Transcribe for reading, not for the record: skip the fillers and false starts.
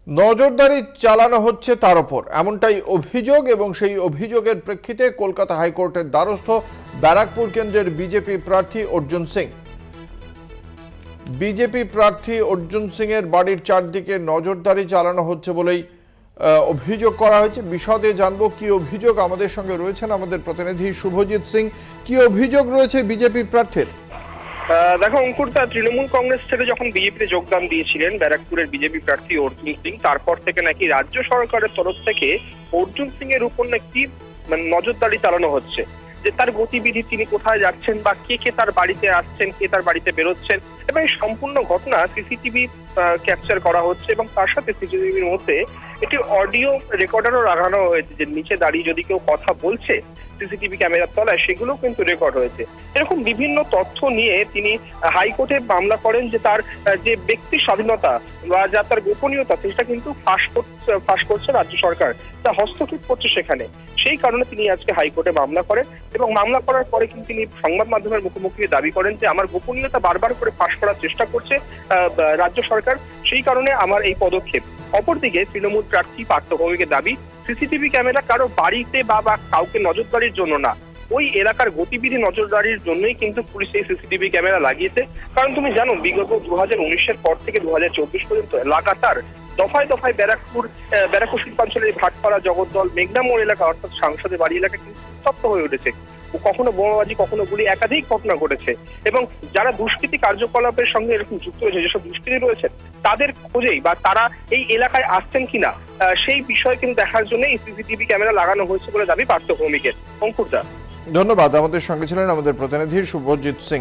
নজরদারি চালানো হচ্ছে তার উপর এমনটাই অভিযোগ, এবং সেই অভিযোগের প্রেক্ষিতে কলকাতা হাইকোর্টের দ্বারস্থ ব্যারাকপুর কেন্দ্রের বিজেপি প্রার্থী অর্জুন সিং। বিজেপি প্রার্থী অর্জুন সিং এর বাড়ির চারদিকে নজরদারি চালানো হচ্ছে বলেই অভিযোগ করা হয়েছে। বিশদে জানবো কি অভিযোগ। আমাদের সঙ্গে রয়েছেন আমাদের প্রতিনিধি শুভজিৎ সিং। কি অভিযোগ রয়েছে বিজেপি প্রার্থীর? দেখো অঙ্কুরদা, তৃণমূল কংগ্রেস থেকে যখন বিজেপিতে যোগদান দিয়েছিলেন বিজেপি প্রার্থী অর্জুন সিং, তারপর থেকে নাকি রাজ্য সরকারের তরফ থেকে অর্জুন সিং এর উপর নাকি নজরদারি চালানো হচ্ছে, যে তার গতিবিধি, তিনি কোথায় যাচ্ছেন বা কে কে তার বাড়িতে আসছেন, কে তার বাড়িতে বেরোচ্ছেন, এবং এই সম্পূর্ণ ঘটনা সিসিটিভি ক্যাপচার করা হচ্ছে। এবং তার সাথে সিসিটিভির মধ্যে একটি অডিও রেকর্ডারও লাগানো হয়েছে, যে নিচে দাঁড়িয়ে যদি কেউ কথা বলছে সিসিটিভি ক্যামেরার তলায়, সেগুলো কিন্তু রেকর্ড হয়েছে। এরকম বিভিন্ন তথ্য নিয়ে তিনি হাইকোর্টে মামলা করেন যে তার যে ব্যক্তি স্বাধীনতা বা যা তার গোপনীয়তা, সেটা কিন্তু ফাঁস করছে রাজ্য সরকার, তা হস্তক্ষেপ করছে সেখানে। সেই কারণে তিনি আজকে হাইকোর্টে মামলা করেন, এবং মামলা করার পরে কিন্তু তিনি সংবাদ মাধ্যমের মুখোমুখি দাবি করেন যে আমার গোপনীয়তা বারবার করে ফাঁস করার চেষ্টা করছে রাজ্য সরকার, সেই কারণে আমার এই পদক্ষেপ। অপরদিকে তৃণমূল প্রার্থী পার্থ ভৌমিকের দাবি, সিসিটিভি ক্যামেরা কারো বাড়িতে বা কাউকে নজরদারির জন্য না, ওই এলাকার গতিবিধি নজরদারির জন্যই কিন্তু পুলিশ এই সিসিটিভি ক্যামেরা লাগিয়েছে। কারণ তুমি জানো, বিগত 2019-এর পর থেকে 2024 পর্যন্ত লাগাতার দফায় দফায় ব্যারাকপুর শিল্পাঞ্চলের ভাটপাড়া, জগদ্দল, মেঘনা মোড় এলাকা অর্থাৎ সাংসদের বাড়ি এলাকা কিন্তু উত্তপ্ত হয়ে উঠেছে। কখনো বোমাবাজি, কখনো গুলি, একাধিক ঘটনা ঘটেছে। এবং যারা দুষ্কৃতী কার্যকলাপের সঙ্গে এরকম যুক্ত রয়েছে, যেসব দুষ্কৃতী রয়েছে, তাদের খোঁজেই বা তারা এই এলাকায় আসছেন কিনা সেই বিষয় কিন্তু দেখার জন্য এই সিসিটিভি ক্যামেরা লাগানো হয়েছে বলে দাবি পার্থ ভৌমিকের। অঙ্কুরদা, ধন্যবাদ। আমাদের সঙ্গে ছিলেন আমাদের প্রতিনিধি শুভজিৎ সিং।